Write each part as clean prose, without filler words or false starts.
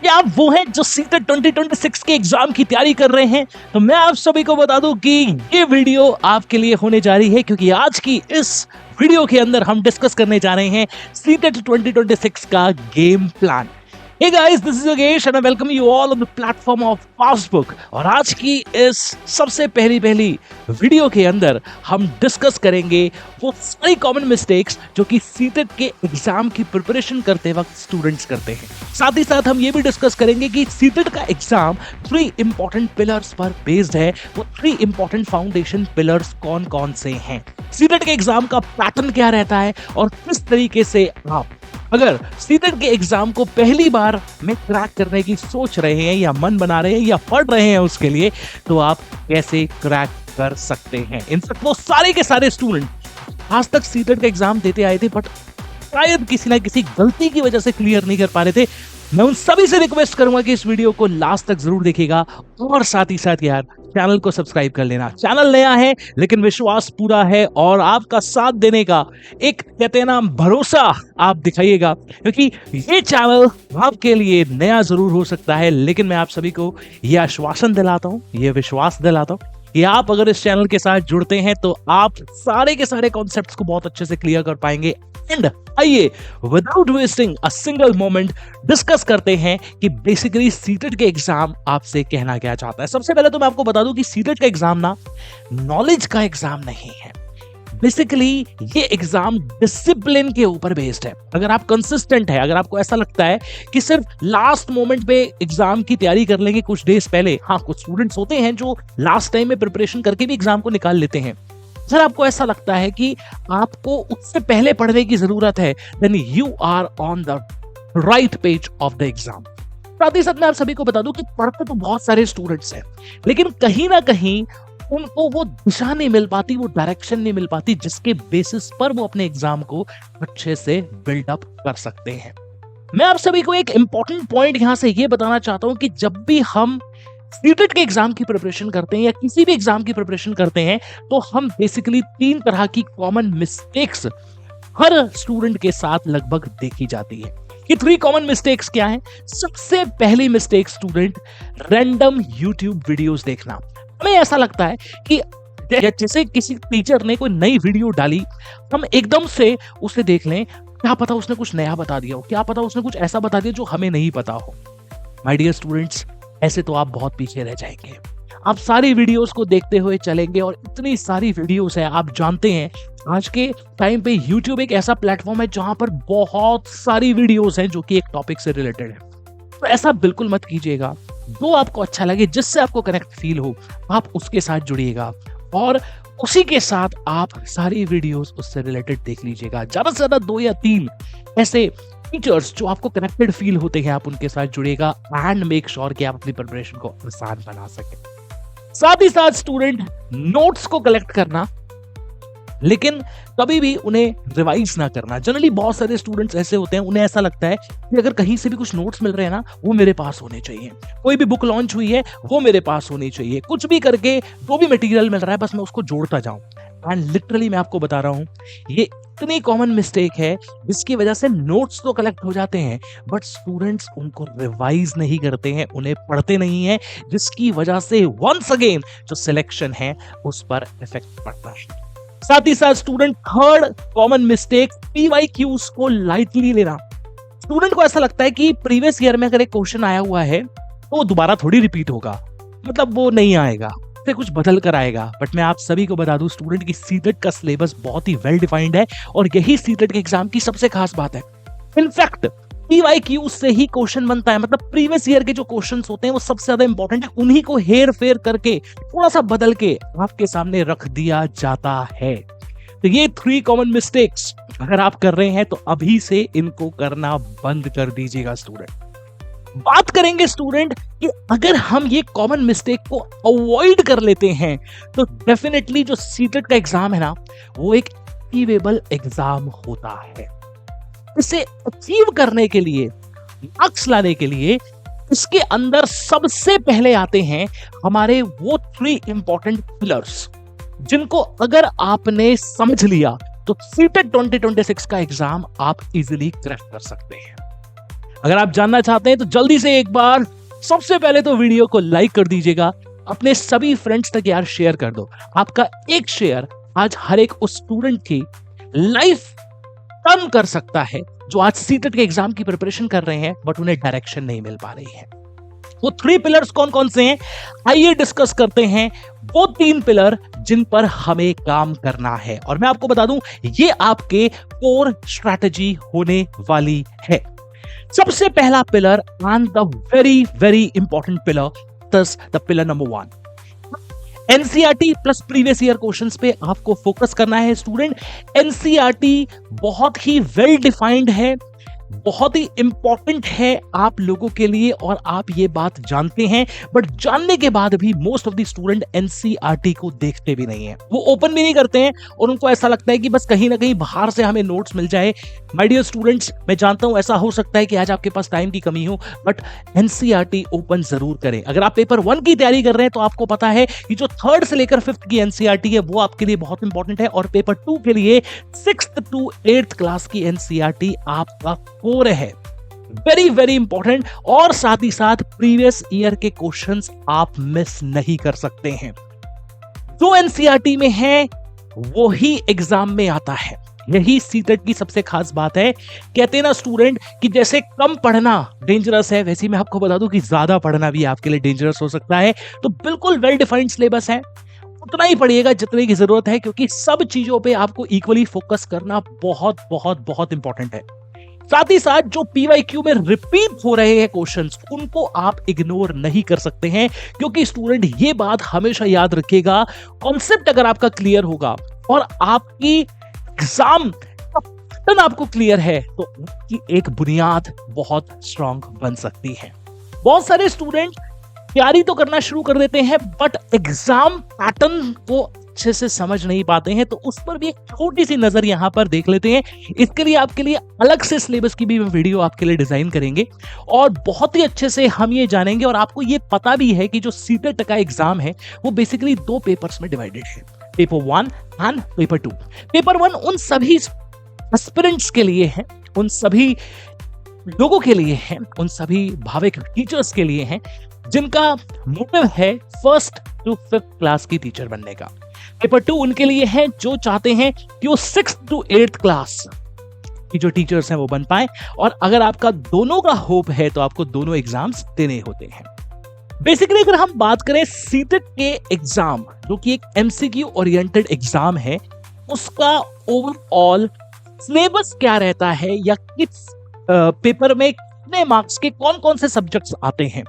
क्या आप वो हैं जो सीटेट 2026 के एग्जाम की तैयारी कर रहे हैं? तो मैं आप सभी को बता दूं कि ये वीडियो आपके लिए होने जा रही है, क्योंकि आज की इस वीडियो के अंदर हम डिस्कस करने जा रहे हैं सीटेट 2026 का game plan. Hey guys, this is Yogesh and I welcome you all on the platform of Fastbook। और आज की इस सबसे पहली वीडियो के अंदर हम डिस्कस करेंगे वो सारी कॉमन मिस्टेक्स जो कि सीटेट के एग्जाम की प्रिपरेशन करते वक्त स्टूडेंट्स करते हैं। साथ ही साथ हम ये भी डिस्कस करेंगे कि सीटेट का एग्जाम 3 इंपॉर्टेंट पिलर्स पर बेस्ड है। वो 3 इंपॉर्टेंट फाउंडेशन पिलर्स कौन कौन से हैं, सीटेट के एग्जाम का पैटर्न क्या रहता है और किस तरीके से आप अगर सीटेट के एग्जाम को पहली बार में क्रैक करने की सोच रहे हैं या मन बना रहे हैं या पढ़ रहे हैं उसके लिए, तो आप कैसे क्रैक कर सकते हैं। इनफैक्ट वो सारे के सारे स्टूडेंट आज तक सीटेट का एग्जाम देते आए थे बट शायद किसी ना किसी गलती की वजह से क्लियर नहीं कर पा रहे थे। मैं उन सभी से रिक्वेस्ट करूंगा कि इस वीडियो को लास्ट तक जरूर देखिएगा और साथ ही साथ यार चैनल को सब्सक्राइब कर लेना। चैनल नया है लेकिन विश्वास पूरा है और आपका साथ देने का एक कहते हैं ना भरोसा आप दिखाइएगा, क्योंकि ये चैनल आपके लिए नया जरूर हो सकता है लेकिन मैं आप सभी को ये आश्वासन दिलाता हूँ, ये विश्वास दिलाता हूँ कि आप अगर इस चैनल के साथ जुड़ते हैं तो आप सारे के सारे कॉन्सेप्ट्स को बहुत अच्छे से क्लियर कर पाएंगे। एंड आइए without wasting a single moment discuss करते हैं कि बेसिकली सीटेट के एग्जाम आपसे कहना क्या चाहता है। सबसे पहले तो मैं आपको बता दूं कि सीटेट का एग्जाम ना नॉलेज का एग्जाम नहीं है। बेसिकली ये एग्जाम डिसिप्लिन के ऊपर बेस्ड है। अगर आप कंसिस्टेंट है, अगर आपको ऐसा लगता है कि सिर्फ लास्ट मोमेंट पे एग्जाम की तैयारी कर लेंगे कुछ डेज पहले, हाँ कुछ स्टूडेंट्स होते हैं जो लास्ट टाइम में प्रिपरेशन करके भी एग्जाम को निकाल लेते हैं। अगर आपको ऐसा लगता है कि आपको उससे पहले पढ़ने की जरूरत है, then you are on the right page of the exam. साथ ही साथ मैं आप सभी को बता दूं कि पढ़ते तो बहुत सारे स्टूडेंट्स हैं लेकिन कहीं ना कहीं उनको वो दिशा नहीं मिल पाती, वो डायरेक्शन नहीं मिल पाती जिसके बेसिस पर वो अपने एग्जाम को अच्छे से बिल्डअप कर सकते हैं। मैं आप सभी को एक इंपॉर्टेंट पॉइंट यहां से ये बताना चाहता हूं कि जब भी हम सीटेट के एग्जाम की प्रिपरेशन करते हैं या किसी भी एग्जाम की प्रिपरेशन करते हैं तो हम बेसिकली 3 तरह की कॉमन मिस्टेक्स हर स्टूडेंट के साथ लगभग देखी जाती है। ये 3 कॉमन मिस्टेक्स क्या हैं? सबसे पहली mistake student, random YouTube videos देखना। हमें ऐसा लगता है कि जैसे किसी टीचर ने कोई नई वीडियो डाली, हम एकदम से उसे देख लें, क्या पता उसने कुछ नया बता दिया हो, क्या पता उसने कुछ ऐसा बता दिया जो हमें नहीं पता हो। माय डियर स्टूडेंट्स, ऐसे तो आप बहुत पीछे रह जाएंगे। आप सारी वीडियोस को देखते हुए चलेंगे और इतनी सारी वीडियोस है। आप जानते हैं आज के टाइम पे YouTube एक ऐसा प्लेटफॉर्म है जहां पर बहुत सारी वीडियोस हैं जो कि एक टॉपिक से रिलेटेड है। तो ऐसा बिल्कुल मत कीजिएगा। जो आपको अच्छा लगे, जिससे आपको कनेक्ट फील हो, आप उसके साथ जुड़िएगा और उसी के साथ आप सारी वीडियोस उससे रिलेटेड देख लीजिएगा। ज्यादा से ज्यादा 2 या 3 ऐसे टीचर्स जो आपको कनेक्टेड फील होते हैं, आप उनके साथ जुड़िएगा एंड मेक श्योर कि आप अपनी प्रिपरेशन को आसान बना सकें। साथ ही साथ स्टूडेंट, नोट्स को कलेक्ट करना लेकिन कभी भी उन्हें रिवाइज ना करना। जनरली बहुत सारे स्टूडेंट्स ऐसे होते हैं, उन्हें ऐसा लगता है कि अगर कहीं से भी कुछ नोट्स मिल रहे हैं ना, वो मेरे पास होने चाहिए। कोई भी बुक लॉन्च हुई है वो मेरे पास होनी चाहिए। कुछ भी करके जो भी मटेरियल मिल रहा है बस मैं उसको जोड़ता जाऊं। एंड लिटरली मैं आपको बता रहा हूं, ये इतनी कॉमन मिस्टेक है जिसकी वजह से नोट्स तो कलेक्ट हो जाते हैं बट स्टूडेंट्स उनको रिवाइज नहीं करते हैं, उन्हें पढ़ते नहीं हैं, जिसकी वजह से वंस अगेन जो सिलेक्शन है उस पर इफेक्ट पड़ता है। साथ ही साथ student, third common mistake, PYQs को लाइटली लेना। स्टूडेंट को ऐसा लगता है कि प्रीवियस ईयर में अगर एक क्वेश्चन आया हुआ है तो वो दोबारा थोड़ी रिपीट होगा, मतलब वो नहीं आएगा, फिर कुछ बदल कर आएगा। बट मैं आप सभी को बता दूं स्टूडेंट की सीटेट का सिलेबस बहुत ही वेल डिफाइंड है और यही सीटेट के एग्जाम की सबसे खास बात है। इनफैक्ट PYQ से ही क्वेश्चन बनता है, मतलब प्रीवियस ईयर के जो क्वेश्चंस होते हैं वो सबसे ज्यादा इंपॉर्टेंट है, उन्हीं को हेर फेर करके थोड़ा सा बदल के आपके सामने रख दिया जाता है। तो ये 3 कॉमन मिस्टेक्स अगर आप कर रहे हैं तो अभी से इनको करना बंद कर दीजिएगा। स्टूडेंट, बात करेंगे स्टूडेंट कि अगर हम ये कॉमन मिस्टेक को अवॉइड कर लेते हैं तो डेफिनेटली जो सीटेट का एग्जाम है ना, वो एक अचीवेबल एग्जाम होता है। इसे अचीव करने के लिए, मार्क्स लाने के लिए, इसके अंदर सबसे पहले आते हैं हमारे वो 3 इंपॉर्टेंट पिलर्स जिनको अगर आपने समझ लिया तो सीटेट 2026 का एग्जाम आप इजीली क्रैक कर सकते हैं। अगर आप जानना चाहते हैं तो जल्दी से एक बार सबसे पहले तो वीडियो को लाइक कर दीजिएगा, अपने सभी फ्रेंड्स तक यार शेयर कर दो। आपका एक शेयर आज हर एक उस स्टूडेंट की लाइफ टर्न कर सकता है जो आज सीटेट के एग्जाम की प्रिपरेशन कर रहे हैं बट उन्हें डायरेक्शन नहीं मिल पा रही है। वो 3 पिलर्स कौन कौन से हैं, आइए डिस्कस करते हैं वो 3 पिलर जिन पर हमें काम करना है। और मैं आपको बता दूं ये आपके कोर स्ट्रैटेजी होने वाली है। सबसे पहला pillar and the very very important pillar, this the pillar number 1, NCERT plus previous year questions पे आपको फोकस करना है स्टूडेंट। एनसीईआरटी बहुत ही वेल डिफाइंड है, बहुत ही इंपॉर्टेंट है आप लोगों के लिए और आप ये बात जानते हैं, बट जानने के बाद भी most of the student NCERT को देखते भी नहीं है, वो ओपन भी नहीं करते हैं और उनको ऐसा लगता है कि बस कहीं ना कहीं बाहर से हमें नोट्स मिल जाए। माय डियर स्टूडेंट्स, मैं जानता हूं ऐसा हो सकता है कि आज आपके पास टाइम की कमी हो, बट एनसीईआरटी ओपन जरूर करें। अगर आप पेपर 1 की तैयारी कर रहे हैं तो आपको पता है कि जो 3rd से लेकर 5th की एनसीईआरटी है वो आपके लिए बहुत इंपॉर्टेंट है, और पेपर 2 के लिए 6th to 8th क्लास की एनसीईआरटी आपका कोर है, वेरी वेरी इंपॉर्टेंट। और साथ ही साथ प्रीवियस ईयर के क्वेश्चंस आप मिस नहीं कर सकते हैं। जो एनसीईआरटी में है वो ही एग्जाम में आता है, यही सीटेट की सबसे खास बात है। कहते हैं ना स्टूडेंट कि जैसे कम पढ़ना डेंजरस है, वैसे मैं आपको बता दूं कि ज्यादा पढ़ना भी आपके लिए डेंजरस हो सकता है। तो बिल्कुल वेल डिफाइंड सिलेबस है, उतना ही पढ़िएगा जितने की जरूरत है, क्योंकि सब चीजों पे आपको इक्वली फोकस करना बहुत बहुत बहुत इंपॉर्टेंट है। साथ ही साथ जो पीवाईक्यू में रिपीट हो रहे हैं क्वेश्चंस उनको आप इग्नोर नहीं कर सकते हैं, क्योंकि स्टूडेंट ये बात हमेशा याद रखिएगा, कॉन्सेप्ट अगर आपका क्लियर होगा और आपकी एग्जाम का पैटर्न आपको क्लियर है तो आपकी एक बुनियाद बहुत स्ट्रांग बन सकती है। बहुत सारे स्टूडेंट तैयारी तो करना शुरू कर देते हैं बट एग्जाम पैटर्न को अच्छे से समझ नहीं पाते हैं, तो उस पर भी एक छोटी सी नजर यहां पर देख लेते हैं। इसके लिए आपके लिए अलग से सिलेबस की भी वीडियो आपके लिए डिजाइन करेंगे और बहुत ही अच्छे से हम ये जानेंगे। और आपको ये पता भी है कि जो सीटेट का एग्जाम है वो बेसिकली 2 पेपर्स में डिवाइडेड है, पेपर 1 एंड पेपर 2। पेपर 1 उन सभी एस्पिरेंट्स के लिए है, उन सभी लोगों के लिए है, उन सभी भाविक टीचर्स के लिए है जिनका मोटिव है 1st to 5th क्लास की टीचर बनने का। पेपर 2 उनके लिए है जो चाहते हैं कि वो 6th to 8th क्लास की जो टीचर्स हैं वो बन पाए। और अगर आपका दोनों का होप है तो आपको दोनों एग्जाम्स देने होते हैं। बेसिकली अगर हम बात करें सीटेट के एग्जाम जो कि एक एमसीक्यू ओरिएंटेड एग्जाम है, उसका ओवरऑल सिलेबस क्या रहता है या किस पेपर में कितने मार्क्स के कौन कौन से सब्जेक्ट्स आते हैं।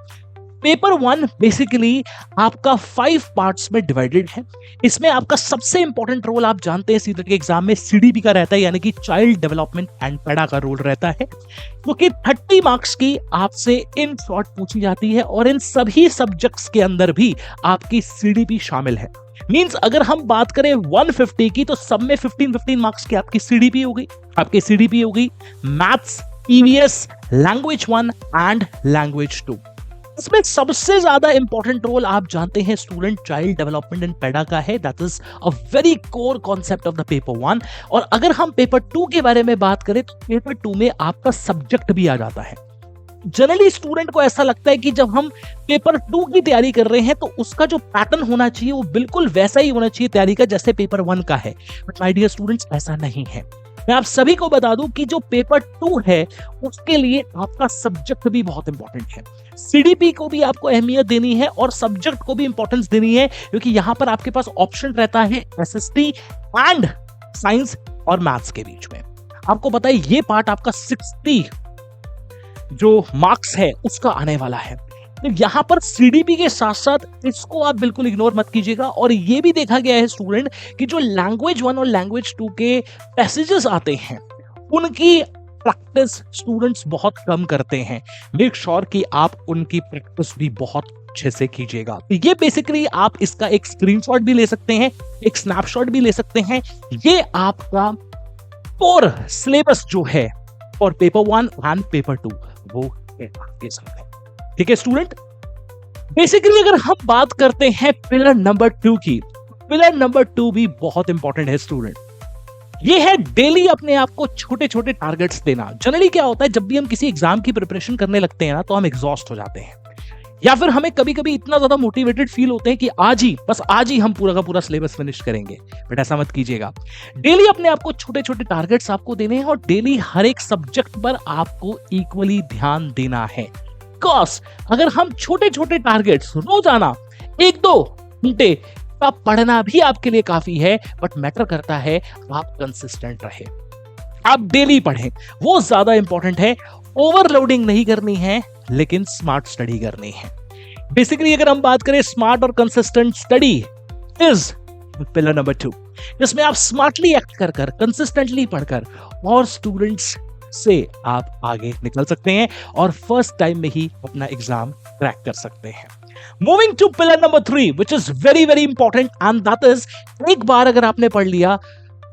पेपर 1 बेसिकली आपका 5 पार्ट्स में डिवाइडेड है। इसमें आपका सबसे इंपॉर्टेंट रोल आप जानते हैं सीटेट के एग्जाम में सीडीपी का रहता है, यानी कि चाइल्ड डेवलपमेंट एंड पैडा का रोल रहता है, क्योंकि 30 मार्क्स की आपसे इन शॉर्ट पूछी जाती है और इन सभी सब्जेक्ट्स के अंदर भी आपकी सीडीपी शामिल है। मींस अगर हम बात करें 150 की तो सब में 15 मार्क्स की आपकी सीडीपी होगी, आपकी सीडीपी होगी maths, EVS, language 1 and language 2। इसमें सबसे ज्यादा इंपॉर्टेंट रोल आप जानते हैं स्टूडेंट चाइल्ड डेवलपमेंट एंड पैडा का है, that is a very core concept of the paper 1। और अगर हम पेपर 2 के बारे में बात करें तो पेपर 2 में आपका सब्जेक्ट भी आ जाता है। जनरली स्टूडेंट को ऐसा लगता है कि जब हम पेपर 2 की तैयारी कर रहे हैं तो उसका जो पैटर्न होना चाहिए वो बिल्कुल वैसा ही होना चाहिए तैयारी का जैसे पेपर 1 का है, बट माय डियर स्टूडेंट्स ऐसा नहीं है। मैं आप सभी को बता दूं कि जो पेपर 2 है उसके लिए आपका सब्जेक्ट भी बहुत इंपॉर्टेंट है। सीडीपी को भी आपको अहमियत देनी है और सब्जेक्ट को भी इंपॉर्टेंस देनी है, क्योंकि यहां पर आपके पास ऑप्शन रहता है एसएसटी एंड साइंस और मैथ्स के बीच में। आपको पता है ये पार्ट आपका 60 जो मार्क्स है उसका आने वाला है। तो यहां पर सीडीपी के साथ साथ इसको आप बिल्कुल इग्नोर मत कीजिएगा। और ये भी देखा गया है स्टूडेंट कि जो लैंग्वेज 1 और लैंग्वेज 2 के पैसेजेस आते हैं उनकी प्रैक्टिस स्टूडेंट्स बहुत कम करते हैं। मेक श्योर कि आप उनकी प्रैक्टिस भी बहुत अच्छे से कीजिएगा। ये बेसिकली आप इसका एक स्क्रीनशॉट भी ले सकते हैं, एक स्नैपशॉट भी ले सकते हैं। ये आपका कोर सिलेबस जो है और पेपर 1 एंड पेपर 2 वो आपके साथ है। ठीक है स्टूडेंट, बेसिकली अगर हम बात करते हैं पिलर नंबर 2 की, पिलर नंबर 2 भी बहुत इंपॉर्टेंट है स्टूडेंट। ये है डेली अपने आप को छोटे छोटे टारगेट्स देना। जनरली क्या होता है, जब भी हम किसी एग्जाम की प्रिपरेशन करने लगते हैं ना, तो हम एग्जॉस्ट हो जाते हैं, या फिर हमें कभी कभी इतना ज्यादा मोटिवेटेड फील होते हैं कि आज ही हम पूरा का पूरा सिलेबस फिनिश करेंगे। बट ऐसा मत कीजिएगा। डेली अपने आप को छोटे छोटे टारगेट्स आपको देने हैं और डेली हर एक सब्जेक्ट पर आपको इक्वली ध्यान देना है। बिकॉज अगर हम छोटे छोटे टारगेट्स रोजाना 1-2 घंटे का पढ़ना भी आपके लिए काफी है, बट मैटर करता है आप कंसिस्टेंट रहे, आप डेली पढ़ें, वो ज्यादा इंपॉर्टेंट है। ओवरलोडिंग नहीं करनी है, लेकिन स्मार्ट स्टडी करनी है। बेसिकली अगर हम बात करें, स्मार्ट और consistent study is pillar number 2, जिसमें आप स्मार्टली एक्ट कर कंसिस्टेंटली पढ़कर और स्टूडेंट्स से आप आगे निकल सकते हैं और फर्स्ट टाइम में ही अपना एग्जाम क्रैक कर सकते हैं। Moving to pillar number 3, which is very very important, and that is, एक बार अगर आपने पढ़ लिया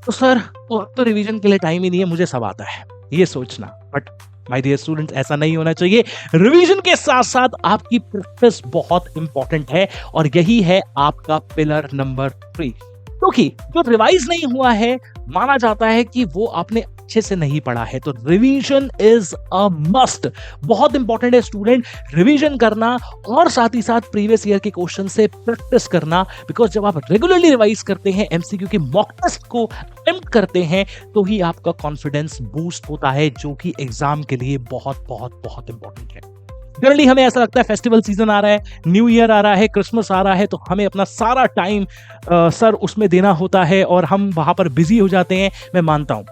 तो सर तो रिवीजन के लिए टाइम ही नहीं है, मुझे सब आता है, ये सोचना। बट माय डियर स्टूडेंट्स, ऐसा नहीं होना चाहिए। रिवीजन के साथ साथ आपकी प्रैक्टिस बहुत इंपॉर्टेंट है और यही है आपका पिलर नंबर 3। क्योंकि जो रिवाइज नहीं हुआ है, माना जाता है कि वो आपने अच्छे से नहीं पढ़ा है, तो रिवीजन इज अ मस्ट। बहुत इंपॉर्टेंट है स्टूडेंट रिवीजन करना और साथ ही साथ प्रीवियस ईयर के क्वेश्चन से प्रैक्टिस करना। बिकॉज जब आप रेगुलरली रिवाइज करते हैं, एमसीक्यू के मॉक टेस्ट को अटेम्प्ट करते हैं, तो ही आपका कॉन्फिडेंस बूस्ट होता है, जो कि एग्जाम के लिए बहुत बहुत बहुत इंपॉर्टेंट है। जनरली हमें ऐसा लगता है फेस्टिवल सीजन आ रहा है, न्यू ईयर आ रहा है, क्रिसमस आ रहा है, तो हमें अपना सारा टाइम सर उसमें देना होता है और हम वहां पर बिजी हो जाते हैं। मैं मानता हूं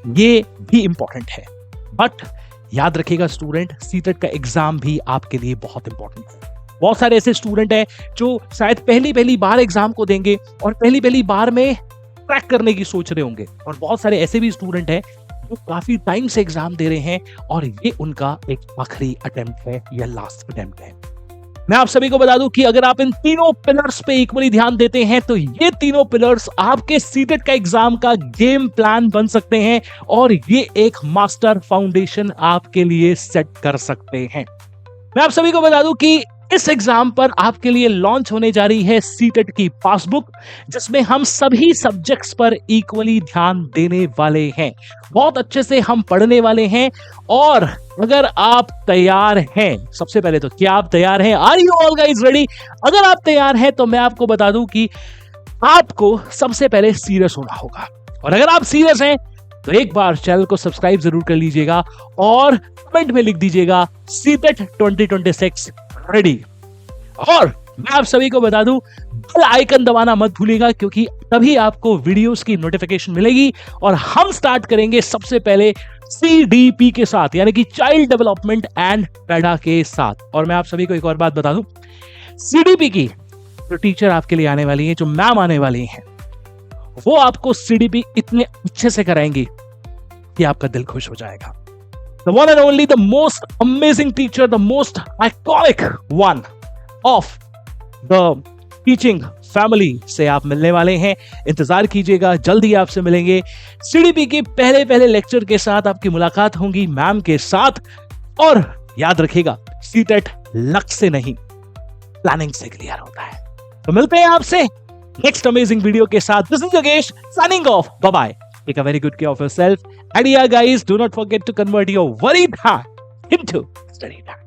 ये भी इंपॉर्टेंट है, बट याद रखिएगा स्टूडेंट, सीटेट का एग्जाम भी आपके लिए बहुत इंपॉर्टेंट है। बहुत सारे ऐसे स्टूडेंट हैं जो शायद पहली बार एग्जाम को देंगे और पहली बार में क्रैक करने की सोच रहे होंगे, और बहुत सारे ऐसे भी स्टूडेंट हैं जो काफी टाइम से एग्जाम दे रहे हैं और ये उनका एक आखिरी अटेम्प्ट है या लास्ट अटेम्प्ट है। मैं आप सभी को बता दूं कि अगर आप इन तीनों पिलर्स पे इक्वली ध्यान देते हैं, तो ये तीनों पिलर्स आपके सीटेट का एग्जाम का गेम प्लान बन सकते हैं और ये एक मास्टर फाउंडेशन आपके लिए सेट कर सकते हैं। मैं आप सभी को बता दूं कि इस एग्जाम पर आपके लिए लॉन्च होने जा रही है सीटेट की पासबुक, जिसमें हम सभी सब्जेक्ट्स पर इक्वली ध्यान देने वाले हैं। बहुत अच्छे से हम पढ़ने वाले हैं, और अगर आप तैयार हैं, सबसे पहले तो क्या आप तैयार हैं? Are you all guys ready? अगर आप तैयार हैं तो मैं आपको बता दूं कि आपको सबसे पहले सीरियस होना होगा, और अगर आप सीरियस हैं तो एक बार चैनल को सब्सक्राइब जरूर कर लीजिएगा और कमेंट में लिख दीजिएगा सीटेट 2026 रेडी। और मैं आप सभी को बता दूं, बेल आइकन दबाना मत भूलिएगा, क्योंकि तभी आपको वीडियोस की नोटिफिकेशन मिलेगी और हम स्टार्ट करेंगे सबसे पहले CDP के साथ, यानी कि चाइल्ड डेवलपमेंट एंड पैडा के साथ। और मैं आप सभी को एक और बात बता दूं, CDP की जो टीचर आपके लिए आने वाली है, जो मैम आने वाली हैं, वो आपको CDP इतने अच्छे से कराएंगी कि आपका दिल खुश हो जाएगा। The one and only, the most amazing teacher, the most iconic one of the teaching family से आप मिलने वाले हैं। इंतजार कीजिएगा, जल्दी आपसे मिलेंगे। CDP के पहले लेक्चर के साथ आपकी मुलाकात होगी मैम के साथ। और याद रखिएगा, सीटेट लक से नहीं, प्लानिंग से क्लियर होता है। तो मिलते हैं आपसे नेक्स्ट अमेजिंग वीडियो के साथ। This is Yogesh signing off, bye bye. Take a very good care of yourself. And yeah, guys, do not forget to convert your worry time into study time.